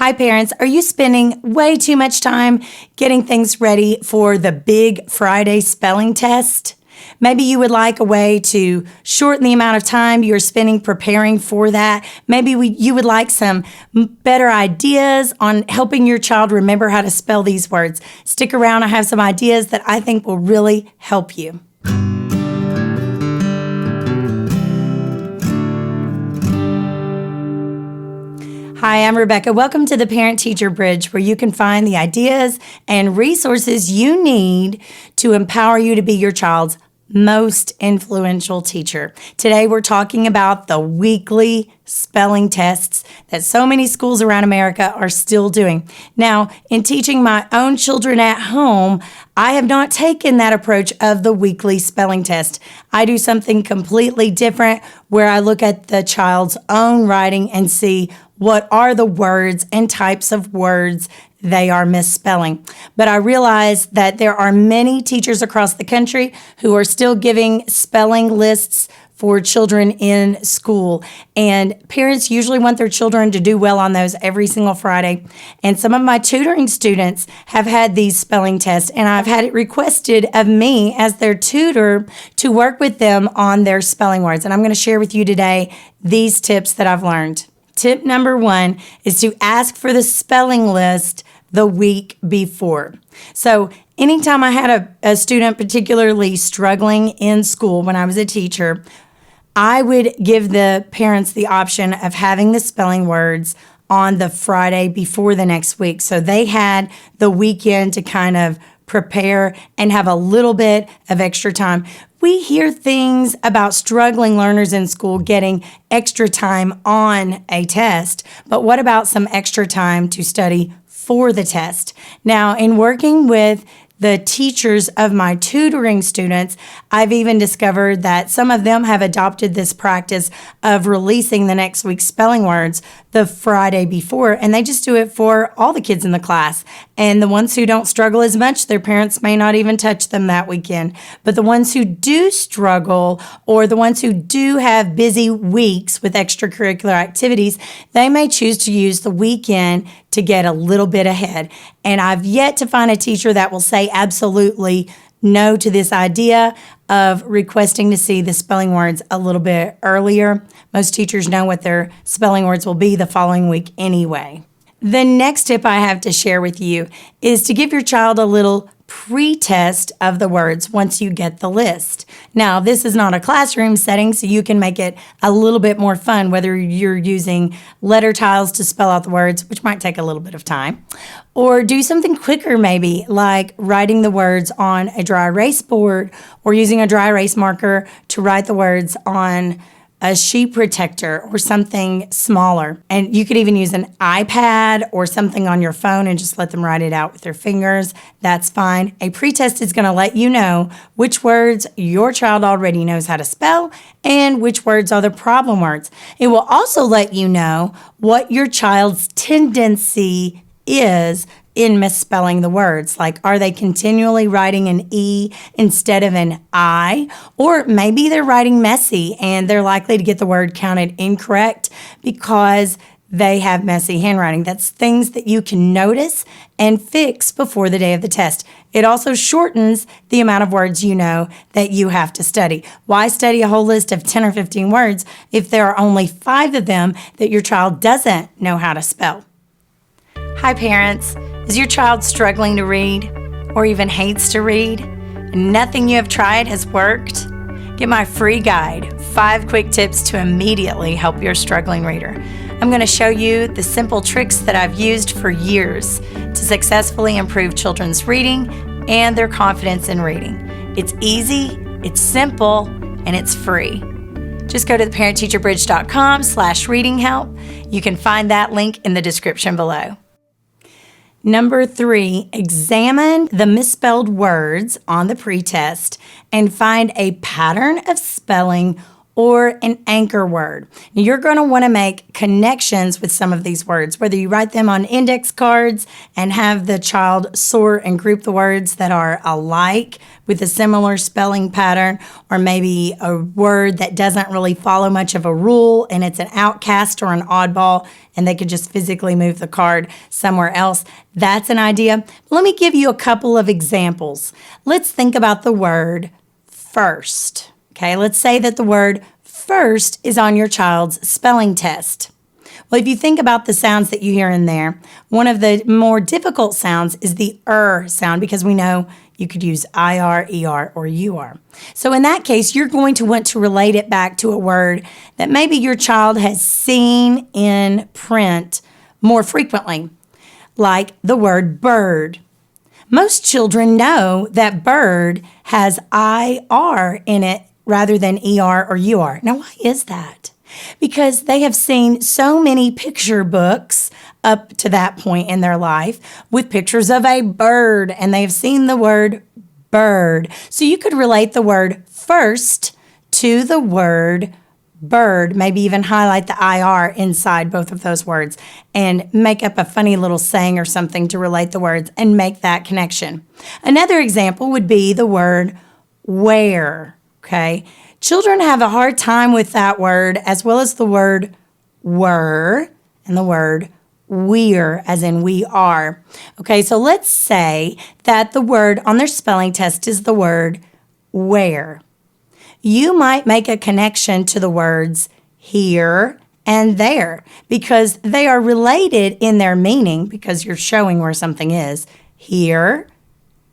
Hi, parents. Are you spending way too much time getting things ready for the big Friday spelling test? Maybe you would like a way to shorten the amount of time you're spending preparing for that. Maybe you would like some better ideas on helping your child remember how to spell these words. Stick around. I have some ideas that I think will really help you. Hi, I'm Rebecca. Welcome to the Parent-Teacher Bridge, where you can find the ideas and resources you need to empower you to be your child's most influential teacher. Today, we're talking about the weekly spelling tests that so many schools around America are still doing. Now, in teaching my own children at home, I have not taken that approach of the weekly spelling test. I do something completely different where I look at the child's own writing and see what are the words and types of words they are misspelling. But I realize that there are many teachers across the country who are still giving spelling lists for children in school. And parents usually want their children to do well on those every single Friday. And some of my tutoring students have had these spelling tests, and I've had it requested of me as their tutor to work with them on their spelling words. And I'm going to share with you today these tips that I've learned. Tip number 1 is to ask for the spelling list the week before. So anytime I had a student particularly struggling in school when I was a teacher, I would give the parents the option of having the spelling words on the Friday before the next week. So they had the weekend to kind of prepare and have a little bit of extra time. We hear things about struggling learners in school getting extra time on a test, but what about some extra time to study for the test? Now, in working with the teachers of my tutoring students, I've even discovered that some of them have adopted this practice of releasing the next week's spelling words the Friday before, and they just do it for all the kids in the class. And the ones who don't struggle as much, their parents may not even touch them that weekend. But the ones who do struggle, or the ones who do have busy weeks with extracurricular activities, they may choose to use the weekend to get a little bit ahead. And I've yet to find a teacher that will say absolutely no to this idea of requesting to see the spelling words a little bit earlier. Most teachers know what their spelling words will be the following week anyway. The next tip I have to share with you is to give your child a little pre-test of the words once you get the list. Now, this is not a classroom setting, so you can make it a little bit more fun, whether you're using letter tiles to spell out the words, which might take a little bit of time, or do something quicker maybe, like writing the words on a dry erase board or using a dry erase marker to write the words on a sheet protector or something smaller. And you could even use an iPad or something on your phone and just let them write it out with their fingers. That's fine. A pretest is going to let you know which words your child already knows how to spell and which words are the problem words. It will also let you know what your child's tendency is in misspelling the words. Like, are they continually writing an E instead of an I? Or maybe they're writing messy and they're likely to get the word counted incorrect because they have messy handwriting. That's things that you can notice and fix before the day of the test. It also shortens the amount of words you know that you have to study. Why study a whole list of 10 or 15 words if there are only 5 of them that your child doesn't know how to spell? Hi, parents. Is your child struggling to read or even hates to read? Nothing you have tried has worked? Get my free guide, 5 quick tips to immediately help your struggling reader. I'm going to show you the simple tricks that I've used for years to successfully improve children's reading and their confidence in reading. It's easy, it's simple, and it's free. Just go to theparentteacherbridge.com/reading help. You can find that link in the description below. Number 3, examine the misspelled words on the pretest and find a pattern of spelling or an anchor word. Now, you're going to want to make connections with some of these words, whether you write them on index cards and have the child sort and group the words that are alike with a similar spelling pattern, or maybe a word that doesn't really follow much of a rule and it's an outcast or an oddball and they could just physically move the card somewhere else. That's an idea. Let me give you a couple of examples. Let's think about the word first. Okay, let's say that the word first is on your child's spelling test. Well, if you think about the sounds that you hear in there, one of the more difficult sounds is the sound, because we know you could use IR, ER, or UR. So in that case, you're going to want to relate it back to a word that maybe your child has seen in print more frequently, like the word bird. Most children know that bird has IR in it rather than ER or UR. Now, why is that? Because they have seen so many picture books up to that point in their life with pictures of a bird, and they have seen the word bird. So you could relate the word first to the word bird, maybe even highlight the IR inside both of those words and make up a funny little saying or something to relate the words and make that connection. Another example would be the word where. Okay, children have a hard time with that word, as well as the word were and the word we're, as in we are. Okay, so let's say that the word on their spelling test is the word where. You might make a connection to the words here and there because they are related in their meaning, because you're showing where something is. Here,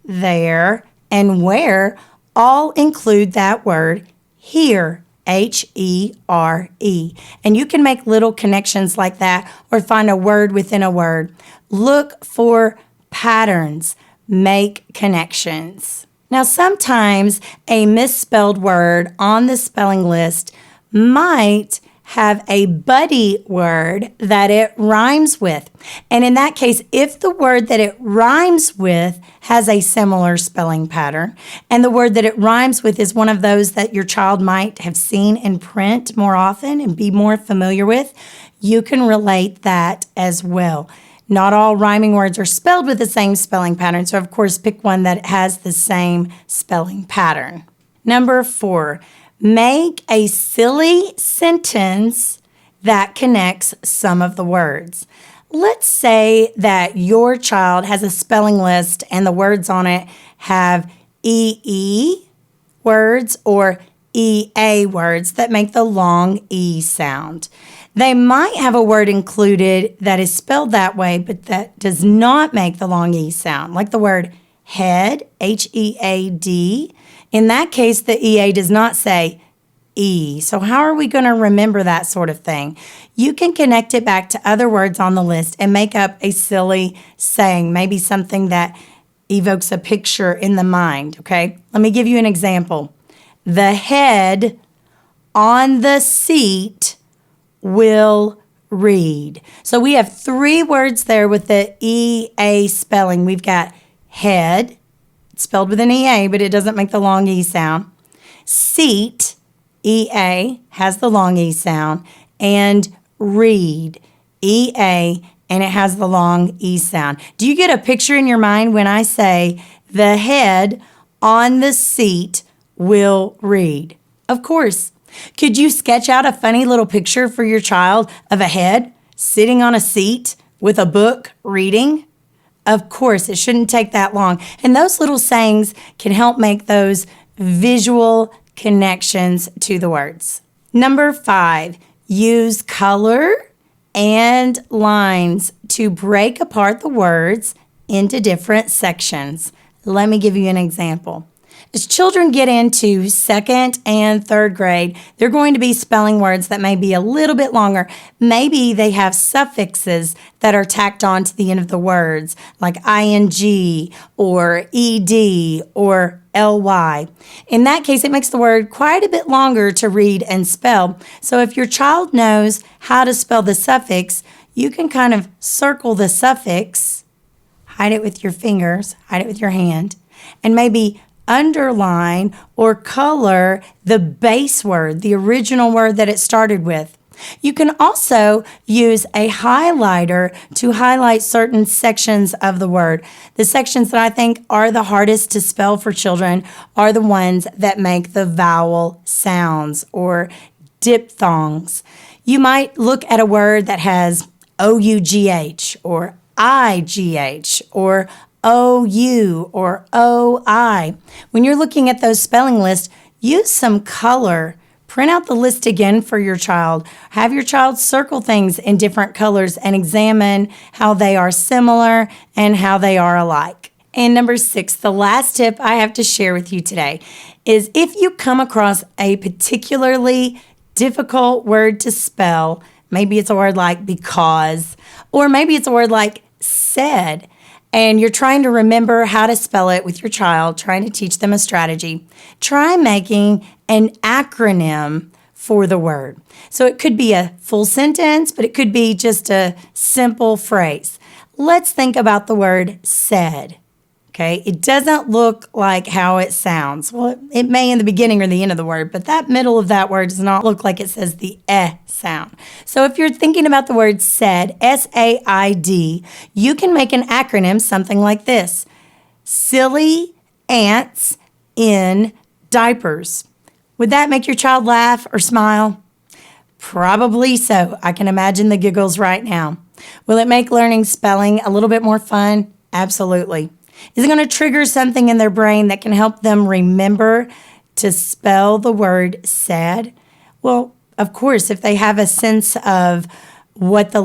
there, and where all include that word here, H-E-R-E. And you can make little connections like that or find a word within a word. Look for patterns. Make connections. Now, sometimes a misspelled word on the spelling list might have a buddy word that it rhymes with. And in that case, if the word that it rhymes with has a similar spelling pattern, and the word that it rhymes with is one of those that your child might have seen in print more often and be more familiar with, you can relate that as well. Not all rhyming words are spelled with the same spelling pattern, so of course pick one that has the same spelling pattern. Number 4, make a silly sentence that connects some of the words. Let's say that your child has a spelling list and the words on it have EE words or EA words that make the long E sound. They might have a word included that is spelled that way, but that does not make the long E sound, like the word head, H-E-A-D. In that case, the EA does not say E. So how are we going to remember that sort of thing? You can connect it back to other words on the list and make up a silly saying, maybe something that evokes a picture in the mind, okay? Let me give you an example. The head on the seat will read. So we have 3 words there with the EA spelling. We've got head, it's spelled with an EA, but it doesn't make the long E sound. Seat, EA, has the long E sound. And read, EA, and it has the long E sound. Do you get a picture in your mind when I say the head on the seat will read? Of course. Could you sketch out a funny little picture for your child of a head sitting on a seat with a book reading? Of course, it shouldn't take that long. And those little sayings can help make those visual connections to the words. Number 5, use color and lines to break apart the words into different sections. Let me give you an example. As children get into 2nd and 3rd grade, they're going to be spelling words that may be a little bit longer. Maybe they have suffixes that are tacked on to the end of the words, like ing or ed or ly. In that case, it makes the word quite a bit longer to read and spell. So if your child knows how to spell the suffix, you can kind of circle the suffix, hide it with your fingers, hide it with your hand, and maybe underline or color the base word, the original word that it started with. You can also use a highlighter to highlight certain sections of the word. The sections that I think are the hardest to spell for children are the ones that make the vowel sounds or diphthongs. You might look at a word that has O-U-G-H or I-G-H or O-U or O-I. When you're looking at those spelling lists, use some color. Print out the list again for your child. Have your child circle things in different colors and examine how they are similar and how they are alike. And number 6, the last tip I have to share with you today is if you come across a particularly difficult word to spell, maybe it's a word like because, or maybe it's a word like said, and you're trying to remember how to spell it with your child, trying to teach them a strategy, try making an acronym for the word. So it could be a full sentence, but it could be just a simple phrase. Let's think about the word said. Okay, it doesn't look like how it sounds. Well, it may in the beginning or the end of the word, but that middle of that word does not look like it says the sound. So if you're thinking about the word said, S-A-I-D, you can make an acronym something like this. Silly ants in diapers. Would that make your child laugh or smile? Probably so. I can imagine the giggles right now. Will it make learning spelling a little bit more fun? Absolutely. Is it going to trigger something in their brain that can help them remember to spell the word said? Well, of course, if they have a sense of what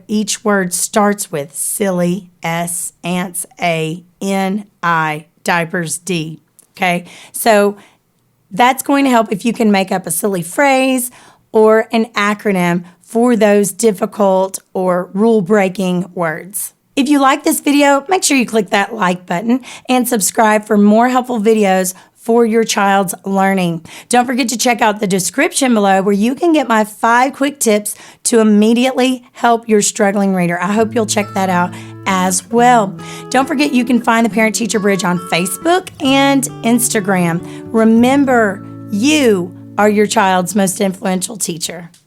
each word starts with, silly, S, ants, A, N, I, diapers, D. Okay, so that's going to help if you can make up a silly phrase or an acronym for those difficult or rule-breaking words. If you like this video, make sure you click that like button and subscribe for more helpful videos for your child's learning. Don't forget to check out the description below where you can get my 5 quick tips to immediately help your struggling reader. I hope you'll check that out as well. Don't forget you can find the Parent Teacher Bridge on Facebook and Instagram. Remember, you are your child's most influential teacher.